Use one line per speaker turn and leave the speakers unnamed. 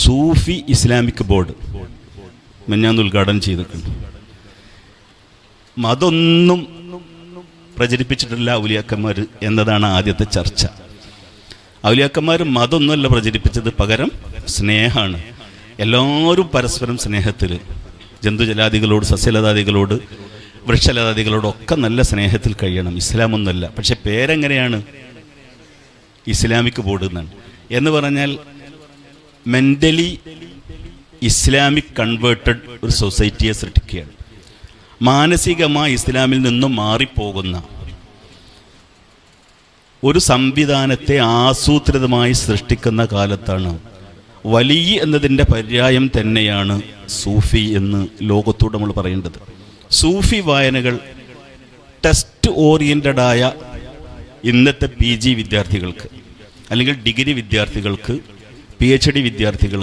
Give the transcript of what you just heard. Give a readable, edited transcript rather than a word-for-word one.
സൂഫി Islamic board ഞാൻ ഉദ്ഘാടനം ചെയ്തിട്ടുണ്ട്. മതൊന്നും പ്രചരിപ്പിച്ചിട്ടില്ല ഔലിയാക്കന്മാർ എന്നതാണ് ആദ്യത്തെ ചർച്ച. ഔലിയാക്കന്മാർ മതൊന്നുമല്ല പ്രചരിപ്പിച്ചത്, പകരം സ്നേഹമാണ്. എല്ലാവരും പരസ്പരം സ്നേഹത്തിൽ, ജന്തുജലാദികളോട്, സസ്യലതാദികളോട്, വൃക്ഷലതാദികളോടൊക്കെ നല്ല സ്നേഹത്തിൽ കഴിയണം. ഇസ്ലാമൊന്നുമല്ല. പക്ഷെ പേരെങ്ങനെയാണ്? ഇസ്ലാമിക് ബോർഡ് എന്നാണ്. എന്ന് പറഞ്ഞാൽ മെൻ്റലി ഇസ്ലാമിക് കൺവേർട്ടഡ് ഒരു സൊസൈറ്റിയെ സൃഷ്ടിക്കുകയാണ്. മാനസികമായി ഇസ്ലാമിൽ നിന്നും മാറിപ്പോകുന്ന ഒരു സംവിധാനത്തെ ആസൂത്രിതമായി സൃഷ്ടിക്കുന്ന കാലത്താണ് വലിയ എന്നതിൻ്റെ പര്യായം തന്നെയാണ് സൂഫി എന്ന് ലോകത്തോട് നമ്മൾ പറയേണ്ടത്. സൂഫി വായനകൾ ടെസ്റ്റ് ഓറിയൻറ്റഡായ ഇന്നത്തെ PG വിദ്യാർത്ഥികൾക്ക്, അല്ലെങ്കിൽ ഡിഗ്രി വിദ്യാർത്ഥികൾക്ക്, PhD വിദ്യാർത്ഥികൾക്ക്